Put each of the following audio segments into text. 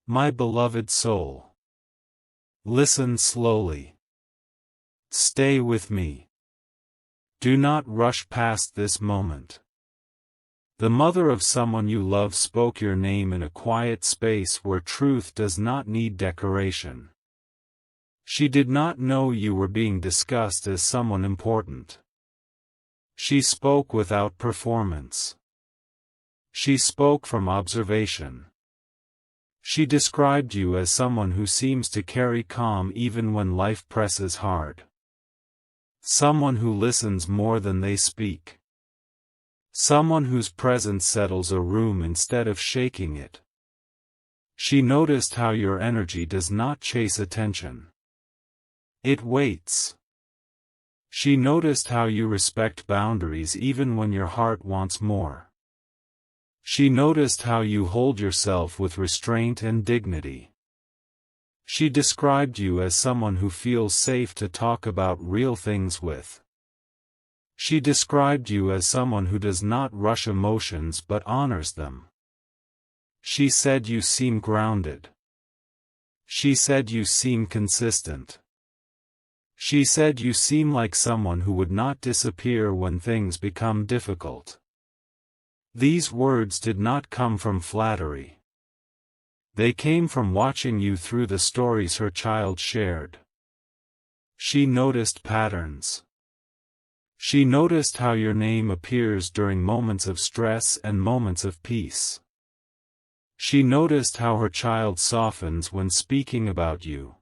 My beloved soul. Listen slowly. Stay with me. Do not rush past this moment. The mother of someone you love spoke your name in a quiet space where truth does not need decoration. She did not know you were being discussed as someone important. She spoke without performance. She spoke from observation. She described you as someone who seems to carry calm even when life presses hard. Someone who listens more than they speak. Someone whose presence settles a room instead of shaking it. She noticed how your energy does not chase attention. It waits. She noticed how you respect boundaries even when your heart wants more. She noticed how you hold yourself with restraint and dignity. She described you as someone who feels safe to talk about real things with. She described you as someone who does not rush emotions but honors them. She said you seem grounded. She said you seem consistent. She said you seem like someone who would not disappear when things become difficult. These words did not come from flattery. They came from watching you through the stories her child shared. She noticed patterns. She noticed how your name appears during moments of stress and moments of peace. She noticed how her child softens when speaking about you.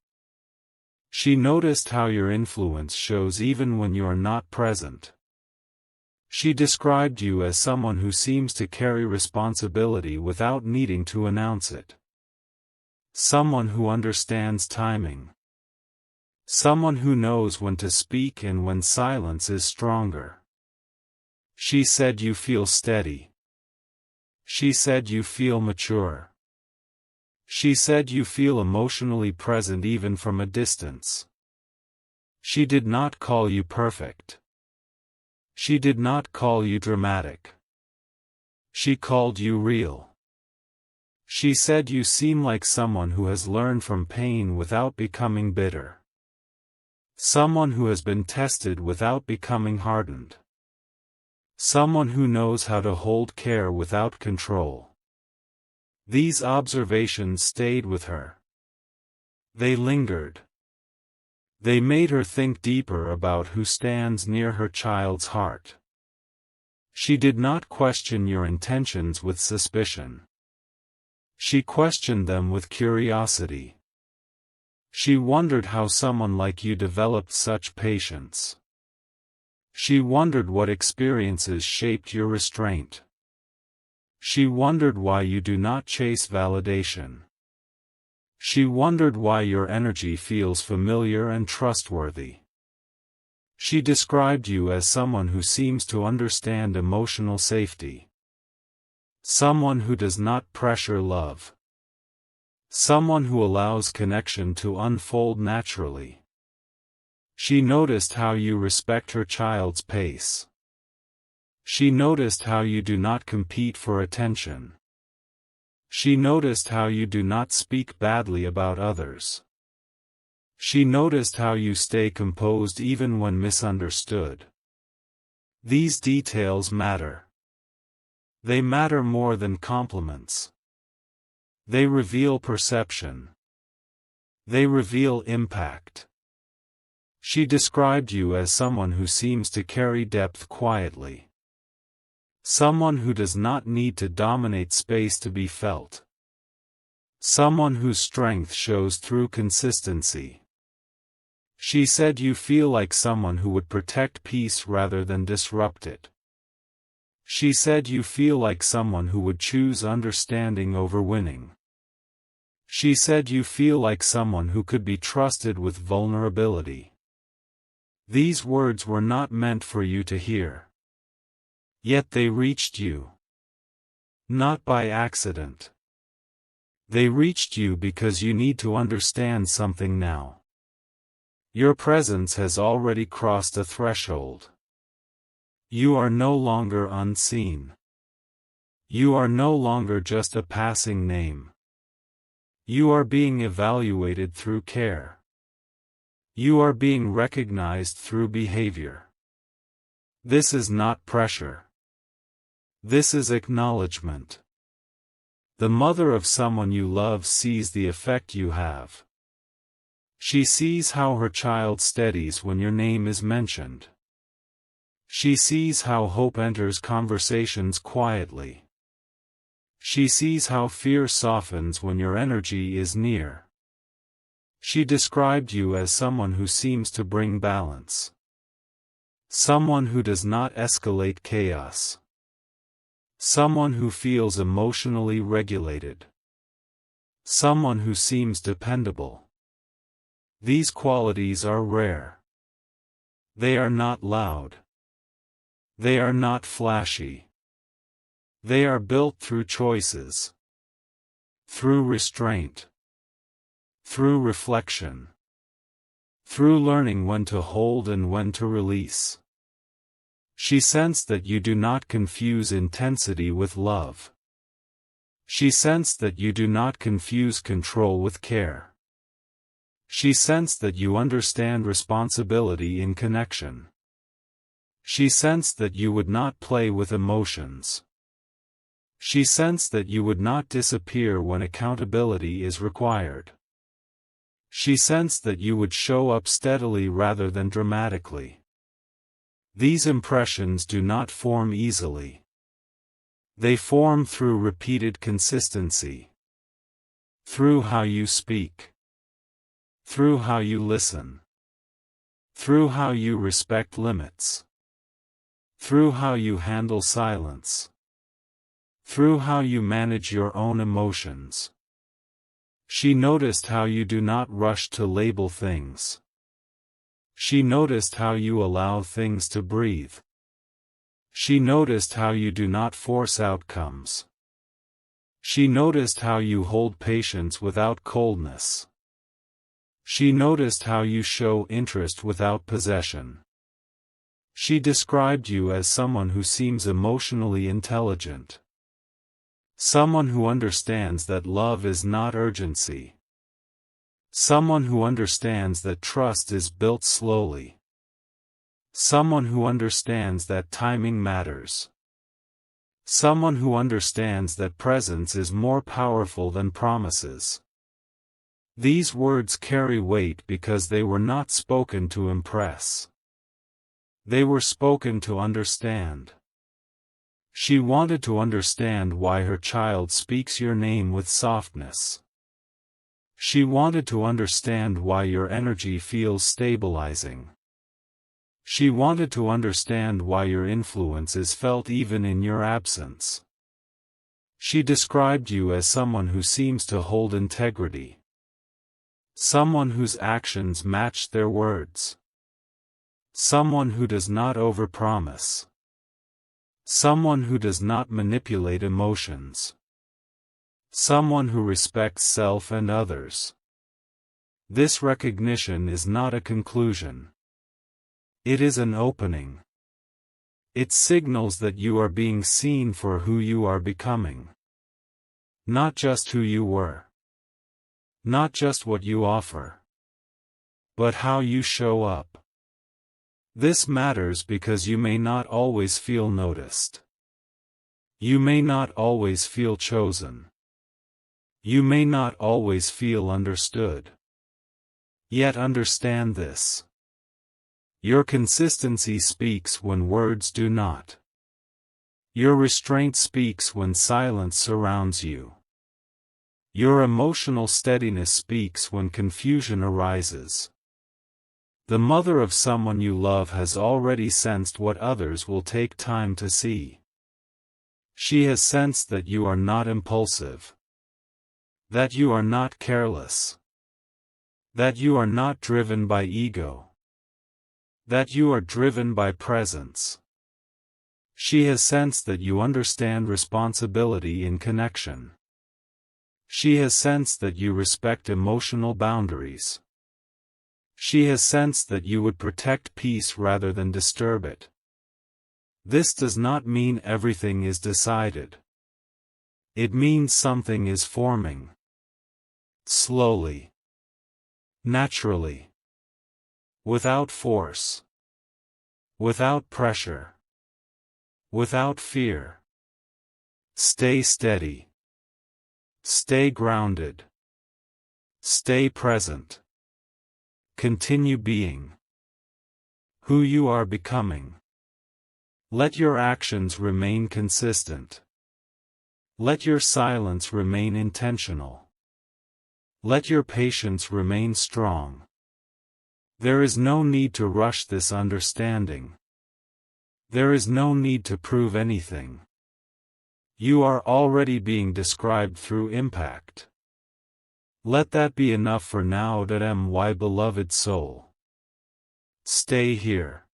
She noticed how your influence shows even when you are not present. She described you as someone who seems to carry responsibility without needing to announce it. Someone who understands timing. Someone who knows when to speak and when silence is stronger. She said you feel steady. She said you feel mature. She said you feel emotionally present even from a distance. She did not call you perfect. She did not call you dramatic. She called you real. She said you seem like someone who has learned from pain without becoming bitter. Someone who has been tested without becoming hardened. Someone who knows how to hold care without control. These observations stayed with her. They lingered. They made her think deeper about who stands near her child's heart. She did not question your intentions with suspicion. She questioned them with curiosity. She wondered how someone like you developed such patience. She wondered what experiences shaped your restraint. She wondered why you do not chase validation. She wondered why your energy feels familiar and trustworthy. She described you as someone who seems to understand emotional safety. Someone who does not pressure love. Someone who allows connection to unfold naturally. She noticed how you respect her child's pace. She noticed how you do not compete for attention. She noticed how you do not speak badly about others. She noticed how you stay composed even when misunderstood. These details matter. They matter more than compliments. They reveal perception. They reveal impact. She described you as someone who seems to carry depth quietly. Someone who does not need to dominate space to be felt. Someone whose strength shows through consistency. She said you feel like someone who would protect peace rather than disrupt it. She said you feel like someone who would choose understanding over winning. She said you feel like someone who could be trusted with vulnerability. These words were not meant for you to hear. Yet they reached you. Not by accident. They reached you because you need to understand something now. Your presence has already crossed a threshold. You are no longer unseen. You are no longer just a passing name. You are being evaluated through care. You are being recognized through behavior. This is not pressure. This is acknowledgement. The mother of someone you love sees the effect you have. She sees how her child steadies when your name is mentioned. She sees how hope enters conversations quietly. She sees how fear softens when your energy is near. She described you as someone who seems to bring balance. Someone who does not escalate chaos. Someone who feels emotionally regulated. Someone who seems dependable. These qualities are rare. They are not loud. They are not flashy. They are built through choices. Through restraint. Through reflection. Through learning when to hold and when to release. She sensed that you do not confuse intensity with love. She sensed that you do not confuse control with care. She sensed that you understand responsibility in connection. She sensed that you would not play with emotions. She sensed that you would not disappear when accountability is required. She sensed that you would show up steadily rather than dramatically. These impressions do not form easily. They form through repeated consistency. Through how you speak. Through how you listen. Through how you respect limits. Through how you handle silence. Through how you manage your own emotions. She noticed how you do not rush to label things. She noticed how you allow things to breathe. She noticed how you do not force outcomes. She noticed how you hold patience without coldness. She noticed how you show interest without possession. She described you as someone who seems emotionally intelligent. Someone who understands that love is not urgency. Someone who understands that trust is built slowly. Someone who understands that timing matters. Someone who understands that presence is more powerful than promises. These words carry weight because they were not spoken to impress. They were spoken to understand. She wanted to understand why her child speaks your name with softness. She wanted to understand why your energy feels stabilizing. She wanted to understand why your influence is felt even in your absence. She described you as someone who seems to hold integrity. Someone whose actions match their words. Someone who does not overpromise. Someone who does not manipulate emotions. Someone who respects self and others. This recognition is not a conclusion. It is an opening. It signals that you are being seen for who you are becoming. Not just who you were. Not just what you offer. But how you show up. This matters because you may not always feel noticed. You may not always feel chosen. You may not always feel understood. Yet understand this. Your consistency speaks when words do not. Your restraint speaks when silence surrounds you. Your emotional steadiness speaks when confusion arises. The mother of someone you love has already sensed what others will take time to see. She has sensed that you are not impulsive. That you are not careless. That you are not driven by ego. That you are driven by presence. She has sensed that you understand responsibility in connection. She has sensed that you respect emotional boundaries. She has sensed that you would protect peace rather than disturb it. This does not mean everything is decided. It means something is forming. slowly, naturally, without force, without pressure, without fear. Stay steady. Stay grounded. Stay present. Continue being who you are becoming. Let your actions remain consistent. Let your silence remain intentional. Let your patience remain strong. There is no need to rush this understanding. There is no need to prove anything. You are already being described through impact. Let that be enough for now. My beloved soul. Stay here.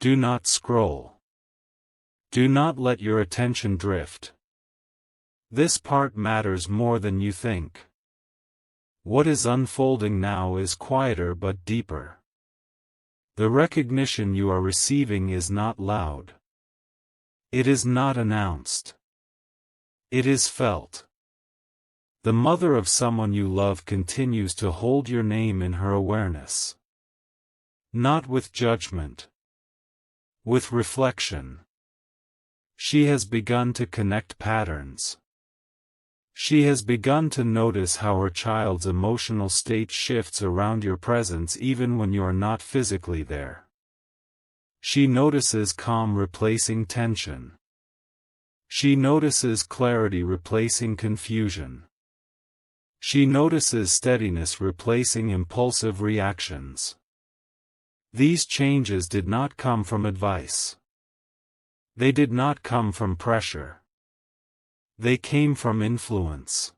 Do not scroll. Do not let your attention drift. This part matters more than you think. What is unfolding now is quieter but deeper. The recognition you are receiving is not loud. It is not announced. It is felt. The mother of someone you love continues to hold your name in her awareness. Not with judgment. With reflection. She has begun to connect patterns. She has begun to notice how her child's emotional state shifts around your presence even when you are not physically there. She notices calm replacing tension. She notices clarity replacing confusion. She notices steadiness replacing impulsive reactions. These changes did not come from advice. They did not come from pressure. They came from influence.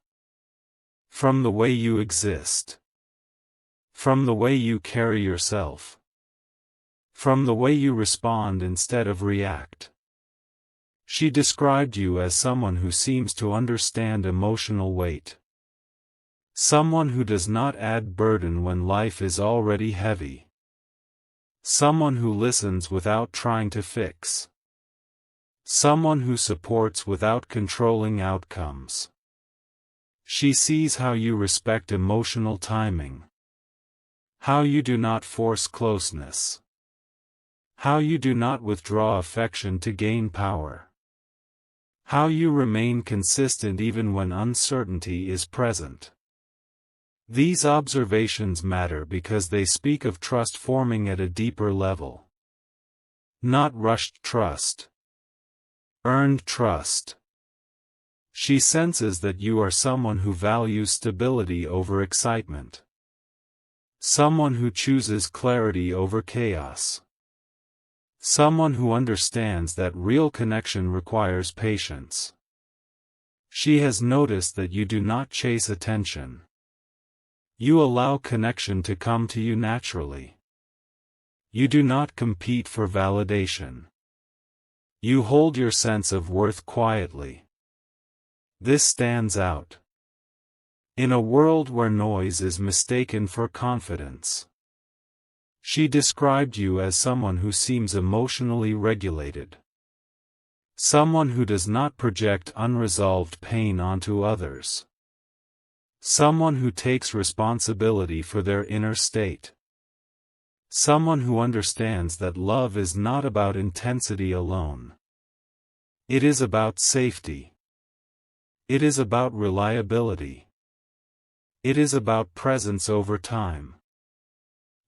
From the way you exist. From the way you carry yourself. From the way you respond instead of react. She described you as someone who seems to understand emotional weight. Someone who does not add burden when life is already heavy. Someone who listens without trying to fix. Someone who supports without controlling outcomes. She sees how you respect emotional timing. How you do not force closeness. How you do not withdraw affection to gain power. How you remain consistent even when uncertainty is present. These observations matter because they speak of trust forming at a deeper level. Not rushed trust. Earned trust. She senses that you are someone who values stability over excitement. Someone who chooses clarity over chaos. Someone who understands that real connection requires patience. She has noticed that you do not chase attention. You allow connection to come to you naturally. You do not compete for validation. You hold your sense of worth quietly. This stands out. In a world where noise is mistaken for confidence. She described you as someone who seems emotionally regulated. Someone who does not project unresolved pain onto others. Someone who takes responsibility for their inner state. Someone who understands that love is not about intensity alone. It is about safety. It is about reliability. It is about presence over time.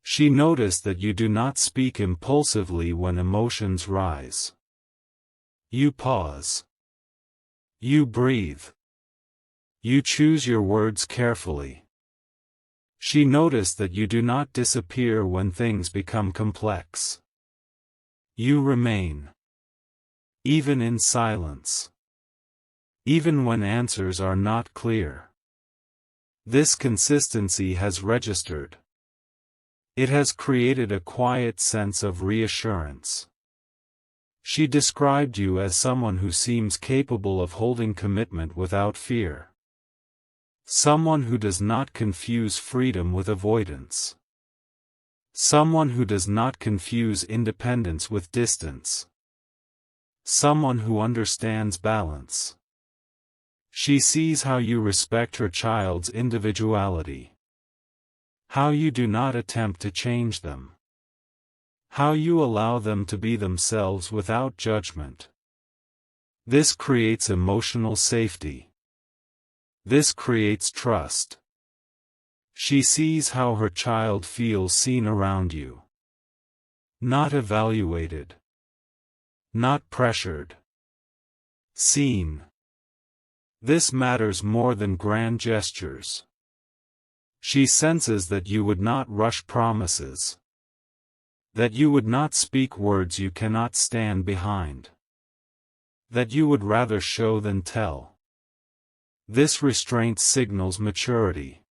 She noticed that you do not speak impulsively when emotions rise. You pause. You breathe. You choose your words carefully. She noticed that you do not disappear when things become complex. You remain. Even in silence. Even when answers are not clear. This consistency has registered. It has created a quiet sense of reassurance. She described you as someone who seems capable of holding commitment without fear. Someone who does not confuse freedom with avoidance. Someone who does not confuse independence with distance. Someone who understands balance. She sees how you respect her child's individuality. How you do not attempt to change them. How you allow them to be themselves without judgment. This creates emotional safety. This creates trust. She sees how her child feels seen around you. Not evaluated. Not pressured. Seen. This matters more than grand gestures. She senses that you would not rush promises. That you would not speak words you cannot stand behind. That you would rather show than tell. This restraint signals maturity.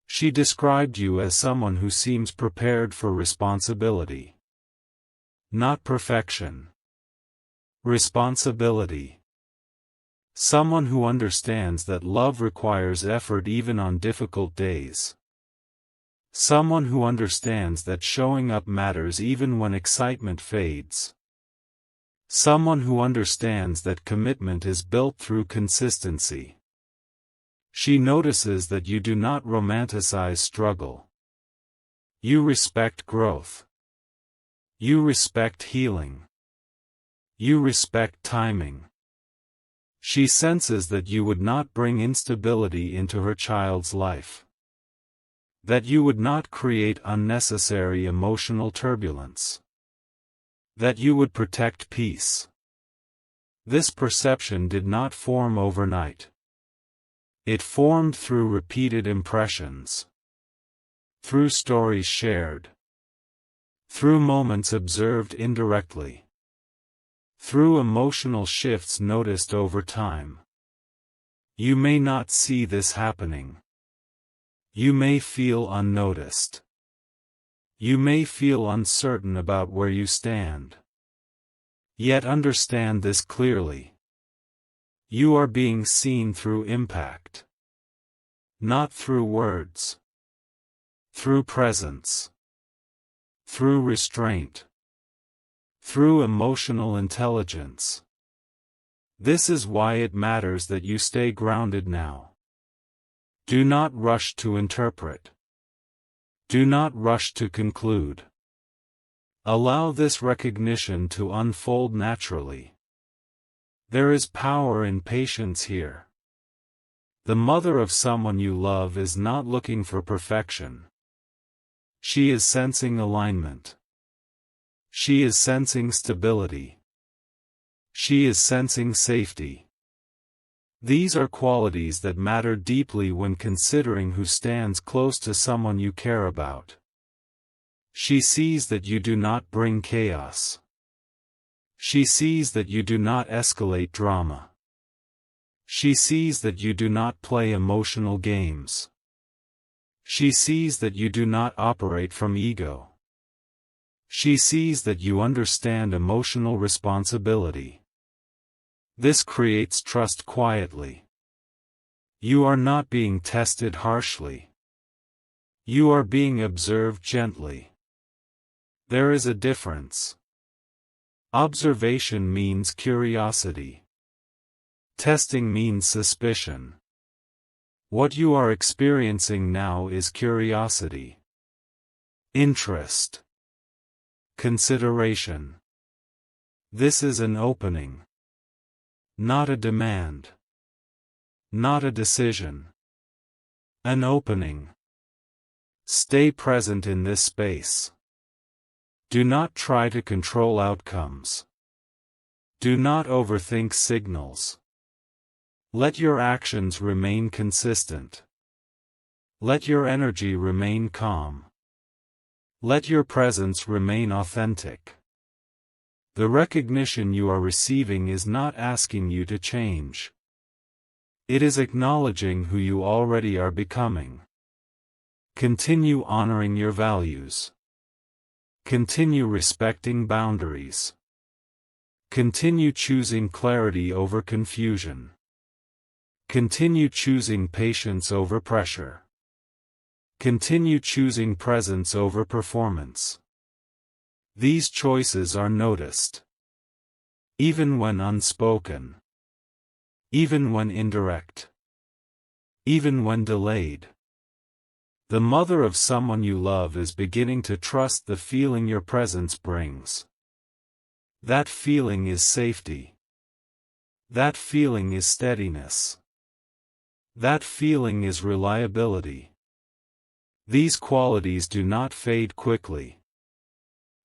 She described you as someone who seems prepared for responsibility. Not perfection. Responsibility. Someone who understands that love requires effort even on difficult days. Someone who understands that showing up matters even when excitement fades. Someone who understands that commitment is built through consistency. She notices that you do not romanticize struggle. You respect growth. You respect healing. You respect timing. She senses that you would not bring instability into her child's life. That you would not create unnecessary emotional turbulence. That you would protect peace. This perception did not form overnight. It formed through repeated impressions. Through stories shared. Through moments observed indirectly. Through emotional shifts noticed over time. You may not see this happening. You may feel unnoticed. You may feel uncertain about where you stand. Yet understand this clearly. You are being seen through impact. Not through words. Through presence. Through restraint. Through emotional intelligence. This is why it matters that you stay grounded now. Do not rush to interpret. Do not rush to conclude. Allow this recognition to unfold naturally. There is power in patience here. The mother of someone you love is not looking for perfection. She is sensing alignment. She is sensing stability. She is sensing safety. These are qualities that matter deeply when considering who stands close to someone you care about. She sees that you do not bring chaos. She sees that you do not escalate drama. She sees that you do not play emotional games. She sees that you do not operate from ego. She sees that you understand emotional responsibility. This creates trust quietly. You are not being tested harshly. You are being observed gently. There is a difference. Observation means curiosity. Testing means suspicion. What you are experiencing now is curiosity. Interest. Consideration. This is an opening. Not a demand. Not a decision. An opening. Stay present in this space. Do not try to control outcomes. Do not overthink signals. Let your actions remain consistent. Let your energy remain calm. Let your presence remain authentic. The recognition you are receiving is not asking you to change. It is acknowledging who you already are becoming. Continue honoring your values. Continue respecting boundaries. Continue choosing clarity over confusion. Continue choosing patience over pressure. Continue choosing presence over performance. These choices are noticed. Even when unspoken. even when indirect, even when delayed. The mother of someone you love is beginning to trust the feeling your presence brings. That feeling is safety. That feeling is steadiness. That feeling is reliability. These qualities do not fade quickly.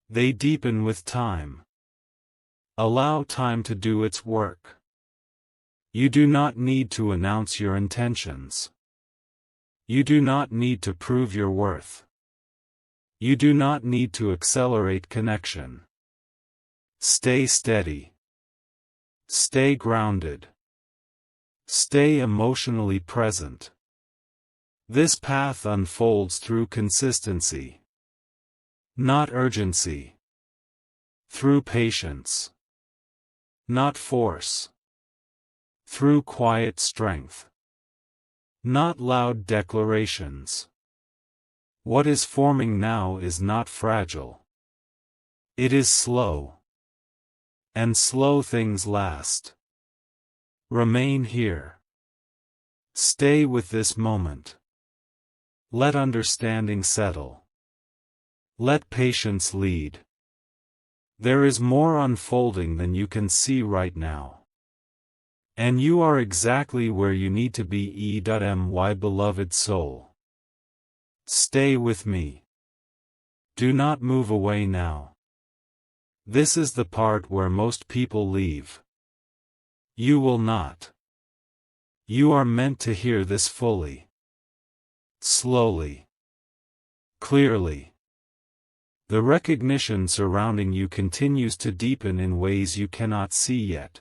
They deepen with time. Allow time to do its work. You do not need to announce your intentions. You do not need to prove your worth. You do not need to accelerate connection. Stay steady. Stay grounded. Stay emotionally present. This path unfolds through consistency, not urgency. Through patience, not force. Through quiet strength, not loud declarations. What is forming now is not fragile. It is slow. And slow things last. Remain here. Stay with this moment. Let understanding settle. Let patience lead. There is more unfolding than you can see right now. And you are exactly where you need to be. My beloved soul. Stay with me. Do not move away now. This is the part where most people leave. You will not. You are meant to hear this fully. Slowly. Clearly. The recognition surrounding you continues to deepen in ways you cannot see yet.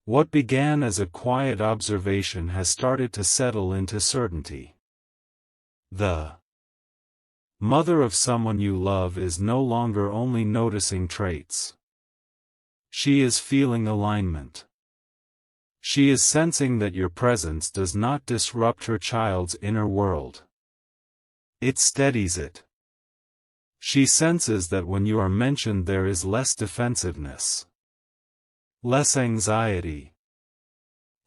What began as a quiet observation has started to settle into certainty. The mother of someone you love is no longer only noticing traits. She is feeling alignment. She is sensing that your presence does not disrupt her child's inner world. It steadies it. She senses that when you are mentioned there is less defensiveness, less anxiety,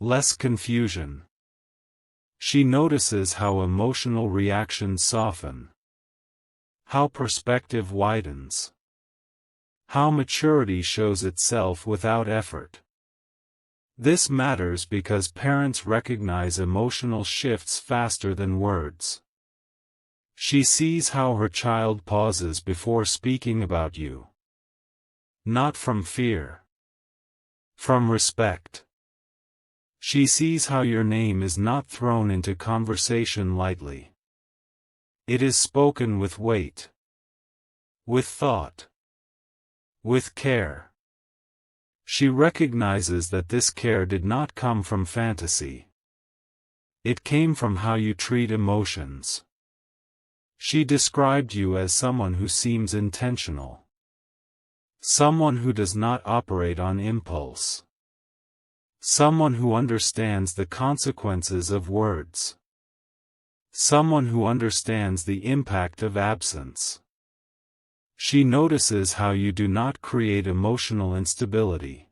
less confusion. She notices how emotional reactions soften, how perspective widens, how maturity shows itself without effort. This matters because parents recognize emotional shifts faster than words. She sees how her child pauses before speaking about you. Not from fear. From respect. She sees how your name is not thrown into conversation lightly. It is spoken with weight. With thought. With care. She recognizes that this care did not come from fantasy. It came from how you treat emotions. She described you as someone who seems intentional. Someone who does not operate on impulse. Someone who understands the consequences of words. Someone who understands the impact of absence. She notices how you do not create emotional instability.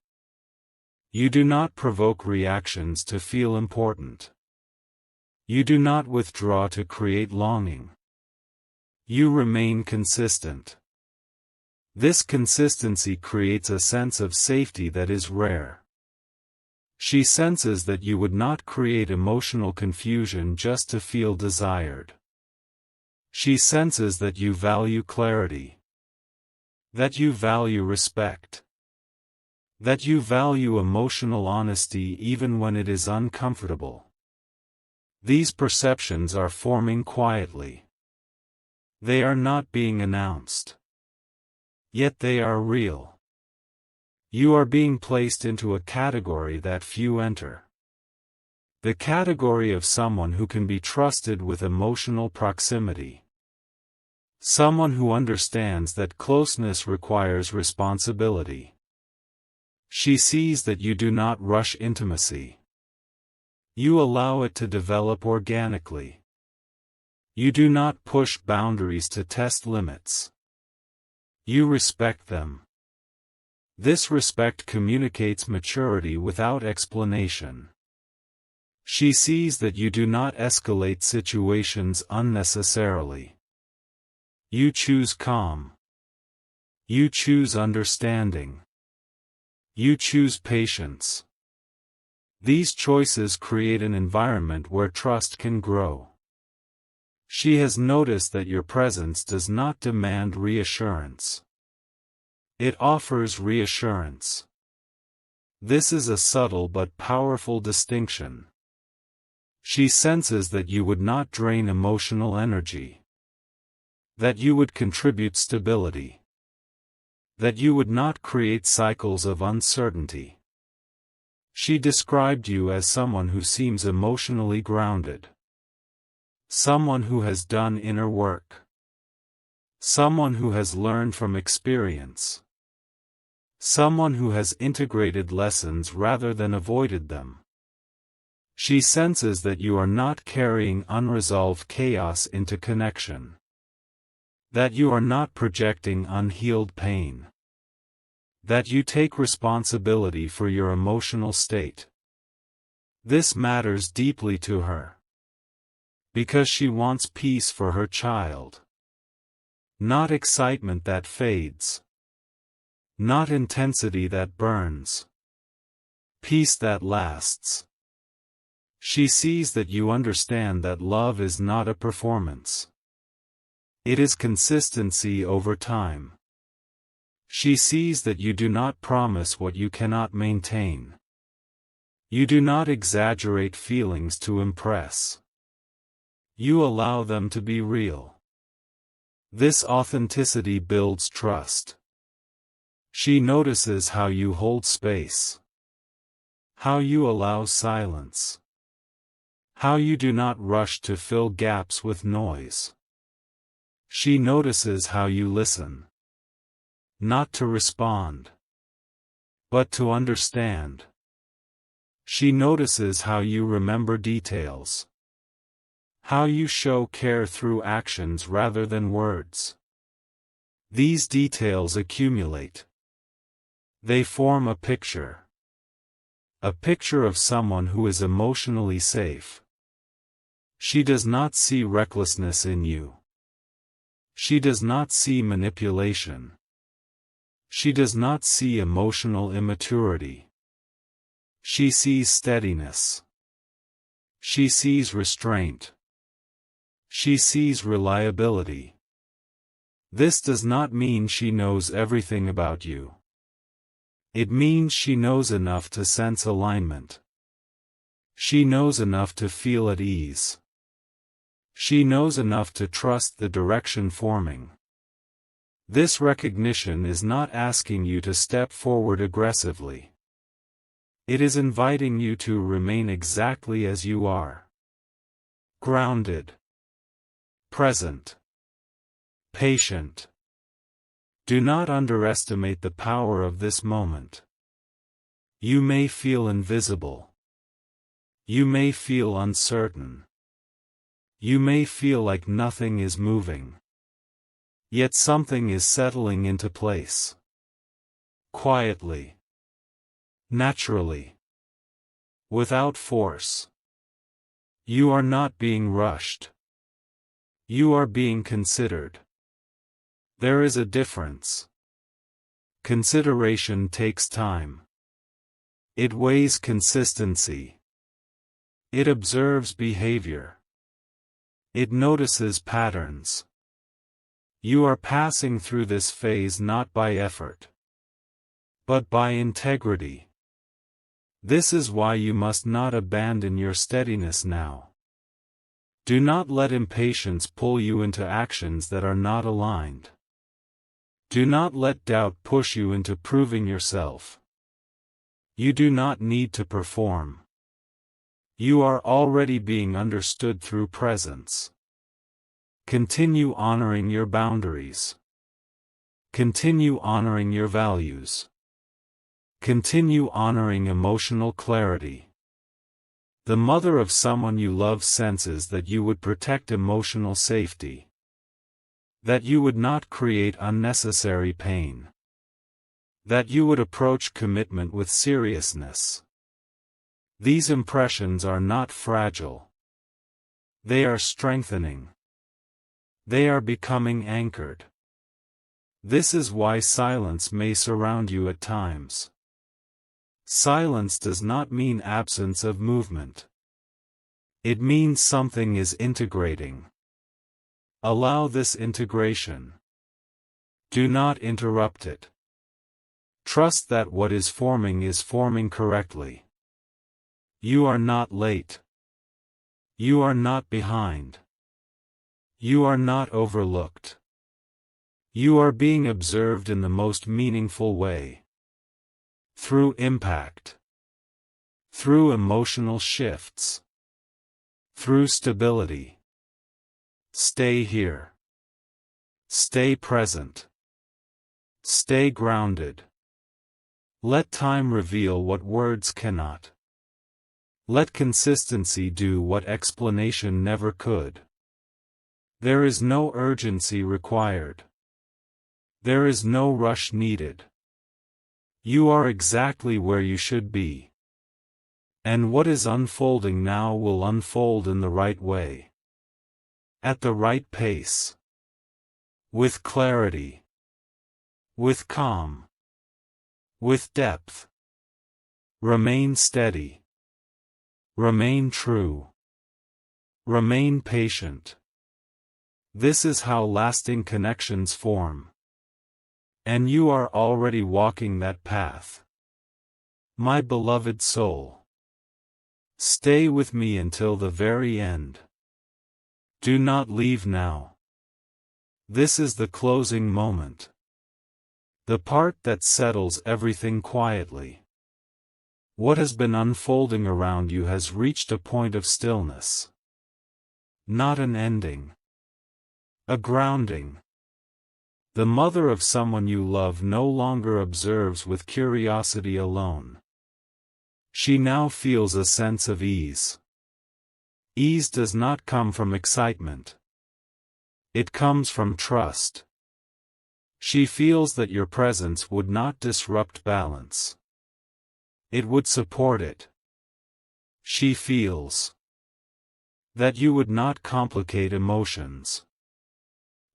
You do not provoke reactions to feel important. You do not withdraw to create longing. You remain consistent. This consistency creates a sense of safety that is rare. She senses that you would not create emotional confusion just to feel desired. She senses that you value clarity. That you value respect. That you value emotional honesty even when it is uncomfortable. These perceptions are forming quietly. They are not being announced. Yet they are real. You are being placed into a category that few enter. The category of someone who can be trusted with emotional proximity. Someone who understands that closeness requires responsibility. She sees that you do not rush intimacy. You allow it to develop organically. You do not push boundaries to test limits. You respect them. This respect communicates maturity without explanation. She sees that you do not escalate situations unnecessarily. You choose calm. You choose understanding. You choose patience. These choices create an environment where trust can grow. She has noticed that your presence does not demand reassurance. It offers reassurance. This is a subtle but powerful distinction. She senses that you would not drain emotional energy. That you would contribute stability. That you would not create cycles of uncertainty. She described you as someone who seems emotionally grounded. Someone who has done inner work. Someone who has learned from experience. Someone who has integrated lessons rather than avoided them. She senses that you are not carrying unresolved chaos into connection. That you are not projecting unhealed pain. That you take responsibility for your emotional state. This matters deeply to her. Because she wants peace for her child. Not excitement that fades. Not intensity that burns. Peace that lasts. She sees that you understand that love is not a performance. It is consistency over time. She sees that you do not promise what you cannot maintain. You do not exaggerate feelings to impress. You allow them to be real. This authenticity builds trust. She notices how you hold space. How you allow silence. How you do not rush to fill gaps with noise. She notices how you listen. Not to respond, but to understand. She notices how you remember details. How you show care through actions rather than words. These details accumulate. They form a picture. A picture of someone who is emotionally safe. She does not see recklessness in you. She does not see manipulation. She does not see emotional immaturity. She sees steadiness. She sees restraint. She sees reliability. This does not mean she knows everything about you. It means she knows enough to sense alignment. She knows enough to feel at ease. She knows enough to trust the direction forming. This recognition is not asking you to step forward aggressively. It is inviting you to remain exactly as you are. Grounded. Present. Patient. Do not underestimate the power of this moment. You may feel invisible. You may feel uncertain. You may feel like nothing is moving. Yet something is settling into place. Quietly. Naturally. Without force. You are not being rushed. You are being considered. There is a difference. Consideration takes time. It weighs consistency. It observes behavior. It notices patterns. You are passing through this phase not by effort, but by integrity. This is why you must not abandon your steadiness now. Do not let impatience pull you into actions that are not aligned. Do not let doubt push you into proving yourself. You do not need to perform. You are already being understood through presence. Continue honoring your boundaries. Continue honoring your values. Continue honoring emotional clarity. The mother of someone you love senses that you would protect emotional safety. That you would not create unnecessary pain. That you would approach commitment with seriousness. These impressions are not fragile. They are strengthening. They are becoming anchored. This is why silence may surround you at times. Silence does not mean absence of movement. It means something is integrating. Allow this integration. Do not interrupt it. Trust that what is forming correctly. You are not late. You are not behind. You are not overlooked. You are being observed in the most meaningful way. Through impact. Through emotional shifts. Through stability. Stay here. Stay present. Stay grounded. Let time reveal what words cannot. Let consistency do what explanation never could. There is no urgency required. There is no rush needed. You are exactly where you should be. And what is unfolding now will unfold in the right way. At the right pace. With clarity. With calm. With depth. Remain steady. Remain true. Remain patient. This is how lasting connections form. And you are already walking that path. My beloved soul. Stay with me until the very end. Do not leave now. This is the closing moment. The part that settles everything quietly. What has been unfolding around you has reached a point of stillness. Not an ending. A grounding. The mother of someone you love no longer observes with curiosity alone. She now feels a sense of ease. Ease does not come from excitement. It comes from trust. She feels that your presence would not disrupt balance. It would support it. She feels that you would not complicate emotions.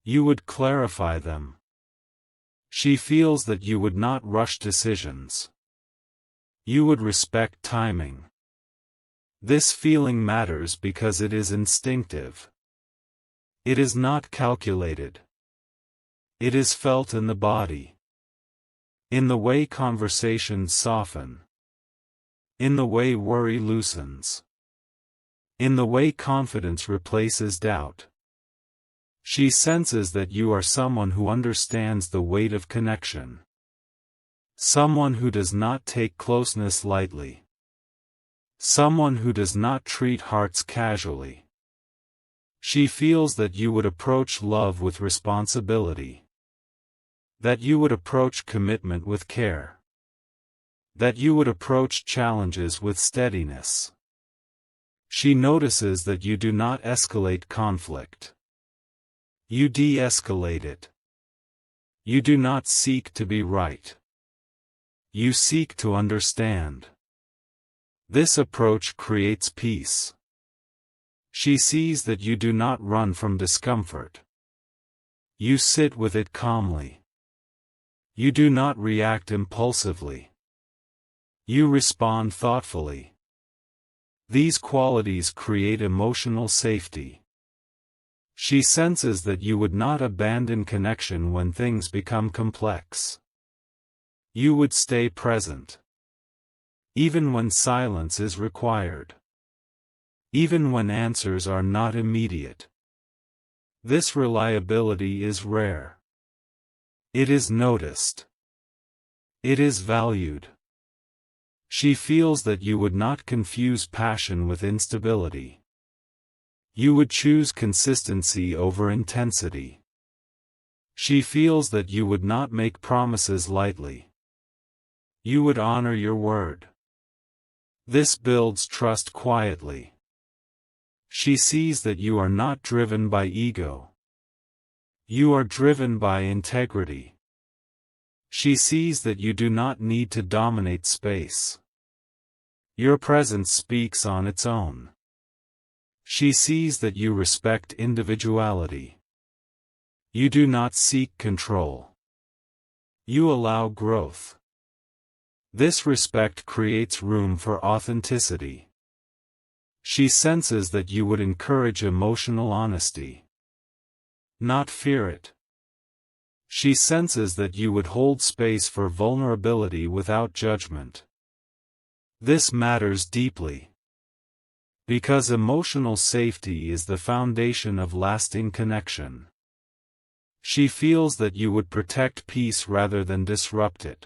You would clarify them. She feels that you would not rush decisions. You would respect timing. This feeling matters because it is instinctive. It is not calculated. It is felt in the body. In the way conversations soften. In the way worry loosens. In the way confidence replaces doubt. She senses that you are someone who understands the weight of connection. Someone who does not take closeness lightly. Someone who does not treat hearts casually. She feels that you would approach love with responsibility. That you would approach commitment with care. That you would approach challenges with steadiness. She notices that you do not escalate conflict. You de-escalate it. You do not seek to be right. You seek to understand. This approach creates peace. She sees that you do not run from discomfort. You sit with it calmly. You do not react impulsively. You respond thoughtfully. These qualities create emotional safety. She senses that you would not abandon connection when things become complex. You would stay present. Even when silence is required. Even when answers are not immediate. This reliability is rare. It is noticed. It is valued. She feels that you would not confuse passion with instability. You would choose consistency over intensity. She feels that you would not make promises lightly. You would honor your word. This builds trust quietly. She sees that you are not driven by ego. You are driven by integrity. She sees that you do not need to dominate space. Your presence speaks on its own. She sees that you respect individuality. You do not seek control. You allow growth. This respect creates room for authenticity. She senses that you would encourage emotional honesty, not fear it. She senses that you would hold space for vulnerability without judgment. This matters deeply, because emotional safety is the foundation of lasting connection. She feels that you would protect peace rather than disrupt it.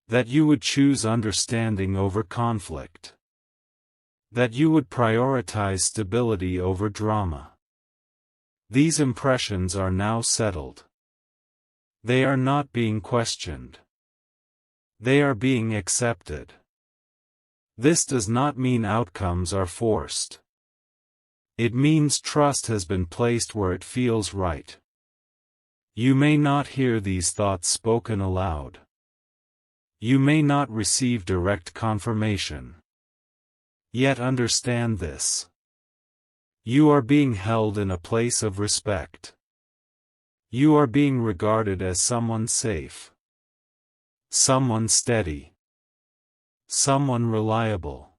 That you would choose understanding over conflict. That you would prioritize stability over drama. These impressions are now settled. They are not being questioned. They are being accepted. This does not mean outcomes are forced. It means trust has been placed where it feels right. You may not hear these thoughts spoken aloud. You may not receive direct confirmation. Yet understand this. You are being held in a place of respect. You are being regarded as someone safe. Someone steady. Someone reliable.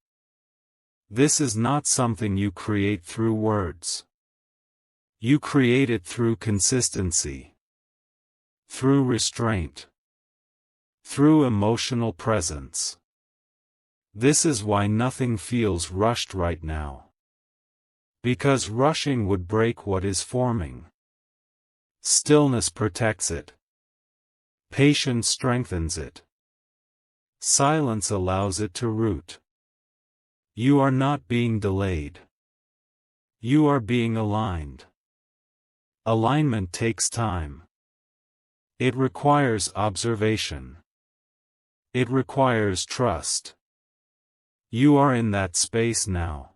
This is not something you create through words. You create it through consistency. Through restraint. Through emotional presence. This is why nothing feels rushed right now. Because rushing would break what is forming. Stillness protects it. Patience strengthens it. Silence allows it to root. You are not being delayed. You are being aligned. Alignment takes time. It requires observation. It requires trust. You are in that space now.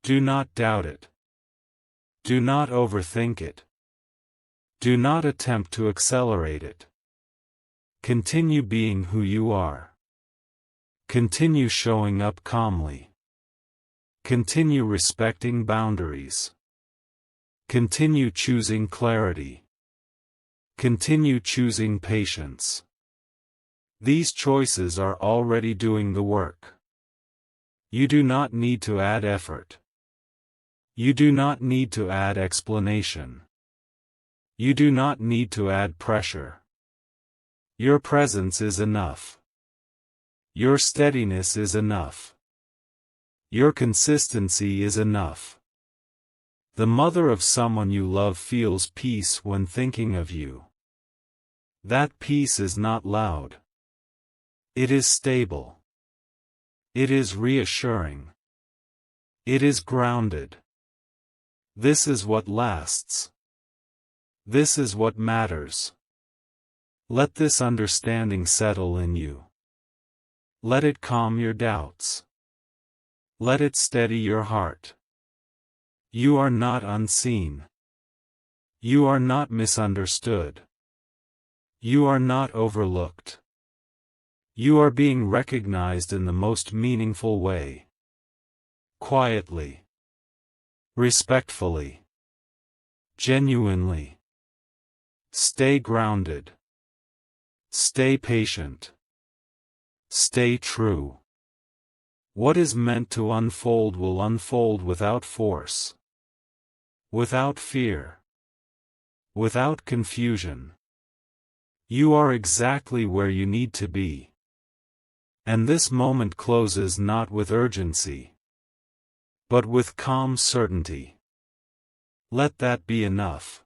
Do not doubt it. Do not overthink it. Do not attempt to accelerate it. Continue being who you are. Continue showing up calmly. Continue respecting boundaries. Continue choosing clarity. Continue choosing patience. These choices are already doing the work. You do not need to add effort. You do not need to add explanation. You do not need to add pressure. Your presence is enough. Your steadiness is enough. Your consistency is enough. The mother of someone you love feels peace when thinking of you. That peace is not loud. It is stable. It is reassuring. It is grounded. This is what lasts. This is what matters. Let this understanding settle in you. Let it calm your doubts. Let it steady your heart. You are not unseen. You are not misunderstood. You are not overlooked. You are being recognized in the most meaningful way. Quietly. Respectfully. Genuinely. Stay grounded. Stay patient. Stay true. What is meant to unfold will unfold without force. Without fear. Without confusion. You are exactly where you need to be. And this moment closes not with urgency, but with calm certainty. Let that be enough.